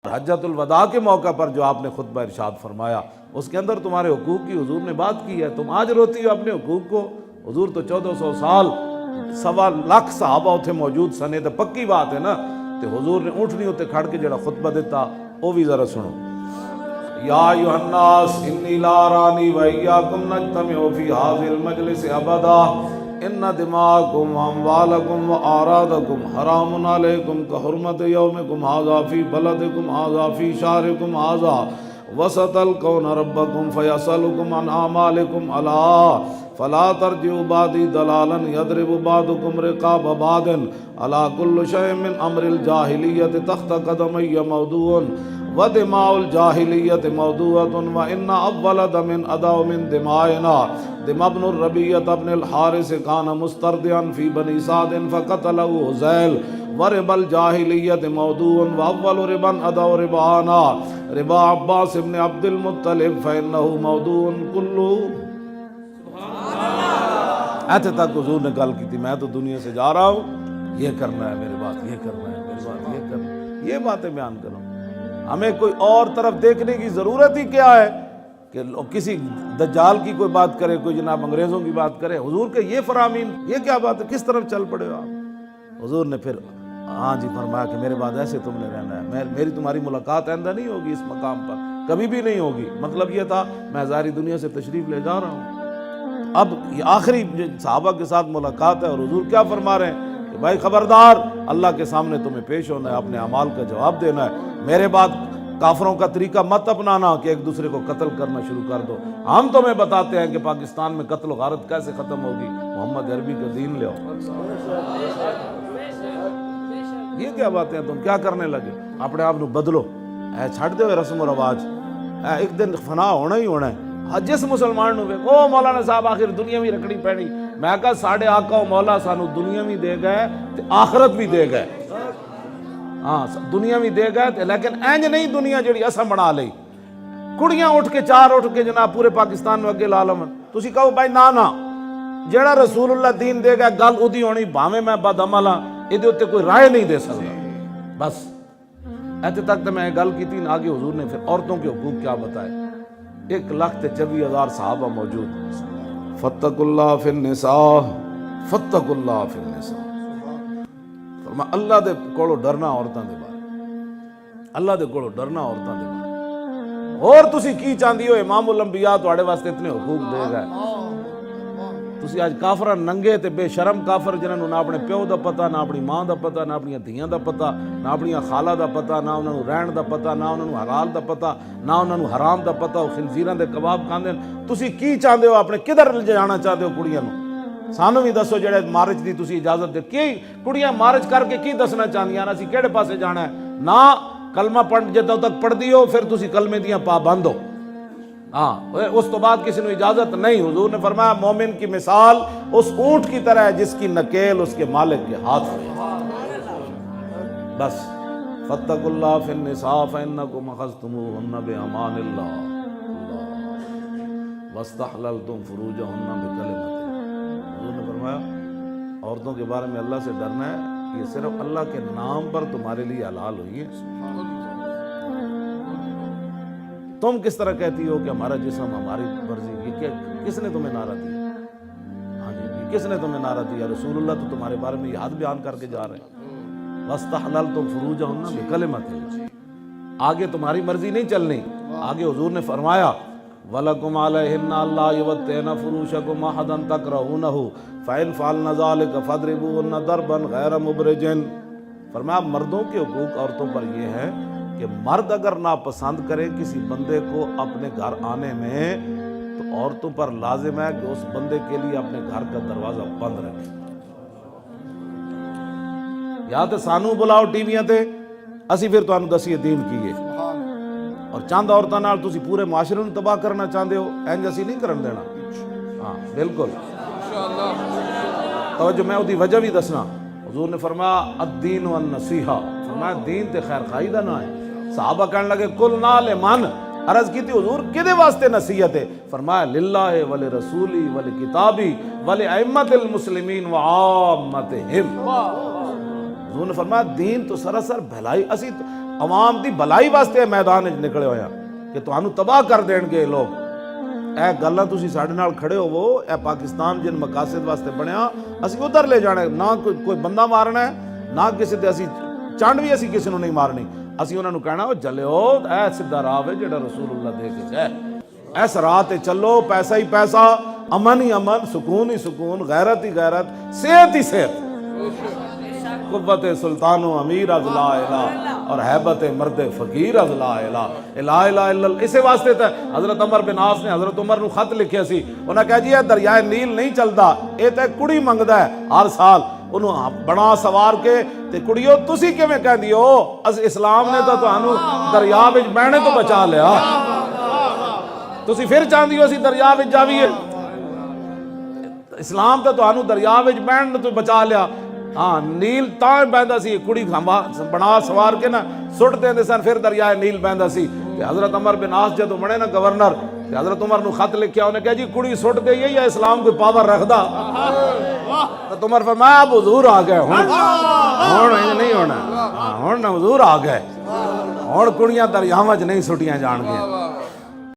حجۃ الوداع کے موقع پر جو آپ نے خطبہ ارشاد فرمایا اس کے اندر تمہارے حقوق کی حضور نے بات کی ہے، تم آج روتی ہو اپنے حقوق کو؟ حضور تو 1400 سال 1.25 صحابہ اتنے موجود سنے، تو پکی بات ہے نا، تو حضور نے اونٹنی اتنے کھڑ کے جڑا خطبہ دیتا وہ بھی ذرا سنو۔ یا ایھا الناس انی لا ارانی و ایاکم نجتمع فی ھذا المجلس ابدا ان دماءکم واموالکم واعراضکم حرام علیکم کحرمت یومکم ھذا فی بلدکم ھذا فی شہرکم ھذا وستلقون ربکم فیسألکم عن اعمالکم الا فلا ترجعوا بعدی ضلالا یضرب بعضکم رقاب بعض الا کل شیء من امر الجاہلیۃ تحت قدمی موضوع ودماء الجاہلیۃ موضوعۃ وان اول دم اداء من دمائنا دم ابن الربیعۃ ابن الحارث کان مسترضعا فی بنی سعد فقتلہ ہذیل ورب الجاہلیۃ موضوع واول ربا اداء ربانا ربا عباس ابن عبد المطلب فانہ موضوع کلہ۔ ایتھے تک حضور نے گل کی تھی، میں تو دنیا سے جا رہا ہوں، یہ کرنا ہے میرے بات، یہ کرنا ہے میرے بات، یہ کرنا ہے، یہ باتیں بیان کروں۔ ہمیں کوئی اور طرف دیکھنے کی ضرورت ہی کیا ہے کہ کسی دجال کی کوئی بات کرے، کوئی جناب انگریزوں کی بات کرے؟ حضور کے یہ فرامین، یہ کیا بات ہے؟ کس طرف چل پڑے ہو آپ؟ حضور نے پھر ہاں جی فرمایا کہ میرے بعد ایسے تم نے رہنا ہے، میری تمہاری ملاقات آئندہ نہیں ہوگی اس مقام پر، کبھی بھی نہیں ہوگی۔ مطلب یہ تھا میں ظاہری دنیا سے تشریف لے جا رہا ہوں، اب یہ آخری صحابہ کے ساتھ ملاقات ہے، اور حضور کیا فرما رہے ہیں کہ بھائی خبردار، اللہ کے سامنے تمہیں پیش ہونا ہے، اپنے اعمال کا جواب دینا ہے، میرے بعد کافروں کا طریقہ مت اپنانا کہ ایک دوسرے کو قتل کرنا شروع کر دو۔ ہم تمہیں بتاتے ہیں کہ پاکستان میں قتل و غارت کیسے ختم ہوگی، محمد عربی کا دین لے آؤ۔ یہ کیا باتیں ہیں؟ تم کیا کرنے لگے؟ اپنے آپ کو بدلو، چھڑ دو رسم و رواج، ایک دن فنا ہونا ہی ہونا ہے۔ جس مسلمان نو او مولانا صاحب آخر دنیا بھی رکھنی پینی، میں کہا ساڑھے آقا و مولا سانو دنیا بھی دے گئے تے آخرت بھی دے گئے، ہاں دنیا بھی دے گئے، لیکن اینج نہیں دنیا جڑی اساں بنا لئی۔ کڑیاں اٹھ کے چار اٹھ کے جناب پورے پاکستان میں اگے لالم، تسی کہو بھائی نا نا، جڑا رسول اللہ دین دے گا گل ادی ہونی، بھاویں میں بد عمل ہاں، ادھے اتنے کوئی رائے نہیں دے سکتا۔ بس ایتھے تک تو میں گل کی تھی، آگے حضور نے پھر عورتوں کے حقوق کیا بتائے۔ 1,24,000 صحابہ موجود، فاتقوا اللہ فی النساء، فاتقوا اللہ فی النساء، فرمایا اللہ دے کولو ڈرنا عورتاں دے بارے، اللہ دے کولو ڈرنا عورتاں دے بارے۔ اور تسی کی چاہندی ہو امام الانبیاء تواڈے واسطے اتنے حقوق دے گئے، تسی آج کافر ننگے تے بے شرم کافر جنہاں نو نہ اپنے پیو دا پتہ، نہ اپنی ماں دا پتہ، نہ اپنی دھیاں دا پتہ، نہ اپنی خالہ دا پتہ، نہ انہاں نو رہن دا پتہ، نہ انہاں نو حلال دا پتہ، نہ انہاں نو حرام دا پتہ، او خنزیراں دے کباب کھاندے۔ تسی کی چاہندے ہو؟ اپنے کدھر لے جانا چاہتے ہو کڑیاں نو؟ سانو بھی دسو جڑے مارچ دی تسی اجازت دے، کی کڑیاں مارچ کر کے کی دسنا چاہندیاں اسی کیڑے پاسے جانا ہے؟ نہ کلمہ پڑھ جدوں تک پڑھدی ہو پھر تسی کلمے دیاں پابند ہو، ہاں اس تو بعد کسی نے اجازت نہیں۔ حضور نے فرمایا مومن کی مثال اس اونٹ کی طرح ہے جس کی نکیل اس کے مالک کے ہاتھ میں۔ بس فاتقوا اللہ فی النساء فانکم اخذتموہن بامان اللہ واستحللتم فروجہن بکلمۃ اللہ۔ حضور نے فرمایا عورتوں کے بارے میں اللہ سے ڈرنا ہے، یہ صرف اللہ کے نام پر تمہارے لیے حلال ہوئی ہے۔ تم کس طرح کہتی ہو کہ ہمارا جسم ہماری مرضی؟ یہ کس نے تمہیں نعرہ دیا؟ ہاں جی کس نے تمہیں نعرہ دیا؟ رسول اللہ تو تمہارے بارے میں یہ حد بیان کر کے جا رہے ہیں، واستحللتم فروجہن بکلمۃ اللہ۔ آگے تمہاری مرضی نہیں چلنی، آگے حضور نے فرمایا وَلَكُمْ عَلَيْهِنَّ أَلَّا يُبْدِينَ فُرُوجَكُمْ أَحَدًا تَكْرَهُونَهُ فَإِنْ فَعَلْنَ ذَلِكَ فَاضْرِبُوهُنَّ ضَرْبًا غَيْرَ مُبْرِجٍ۔ فرمایا مردوں کے حقوق عورتوں پر یہ ہے کہ مرد اگر ناپسند کرے کسی بندے کو اپنے گھر آنے میں تو عورتوں پر لازم ہے کہ اس بندے کے لیے اپنے گھر کا دروازہ بند رکھے۔ یا تے سانو بلاؤ ٹی ویاں تے، اسی پھر تانوں دسیے دین کیے، اور چند عورتاں نال تسی پورے معاشرے نوں تباہ کرنا چاہندے ہو، اینج اسی نہیں کرن دینا۔ ہاں بالکل توجہ، میں اودی وجہ بھی دسنا۔ حضور نے فرمایا الدین والنصیحہ، فرمایا دین تے خیر خواہی دا نا ہے۔ صحابہ کہنے لگے قلنا لمن، عرض کی تھی حضور کدے واسطے نصیحت ہے؟ فرمایا للہ ولرسولی ولکتابی ولائمۃ المسلمین وعامتہم۔ حضور نے فرمایا دین تو سراسر بھلائی، اسی عوام دی بھلائی واسطے میدان وچ نکلے ہوئے ہیں کہ تانوں تباہ کر دین گے لوگ۔ اے گلاں تسی ساڈے نال کھڑے ہوو، اے پاکستان جن مقاصد واسطے بنیا اسی ادھر لے جانا ہے، نہ کوئی بندہ مارنا ہے، نہ کسی تے اسی چانڈ بھی اسی کسی نو نہیں مارنی، اسی انہاں نو کہنا او جلیو اے سیدھا راہ ہے جڑا رسول اللہ دے کے گئے، اس راہ تے چلو، پیسہ ہی پیسہ، امن ہی امن، سکون ہی سکون، غیرت ہی غیرت، صحت ہی صحت، قوت سلطان و امیر از لا الہ اور حیبت مرد فقیر از لا الہ، لا الہ الا اللہ۔ اسی واسطے تے حضرت عمر بن عاص نے حضرت عمر نو خط لکھیا سی، انہاں کہا جی یہ دریائے نیل نہیں چلدا، اے تے کڑی منگدا ہے ہر سال، انہوں بنا سوار کے تے کڑیو تسی کیویں کہندی ہو اسلام نے تو تانوں دریا وچ بہنے تو بچا لیا، تسی پھر چاہندی ہو اسی دریا وچ جاویے، اسلام تے تانوں دریا وچ بہن تو بچا لیا۔ ہاں نیل تاں بہندا سی، کڑی بنا سوار کے نا سٹ دیندے سن، پھر دریائے نیل بہندا سی۔ کہ حضرت عمر بن عاص جدوں بنے نا گورنر، کہ حضرت عمر نو خط لکھیا، انہیں کہا جی کڑی سٹ دے یا اسلام کوئی پاور رکھدا؟ تو عمر فرمایا اب حضور آ گئے، ہن نہیں ہونا، ہن حضور آ گئے، ہن کڑیاں دریاواں وچ نہیں سٹیاں جان گیاں۔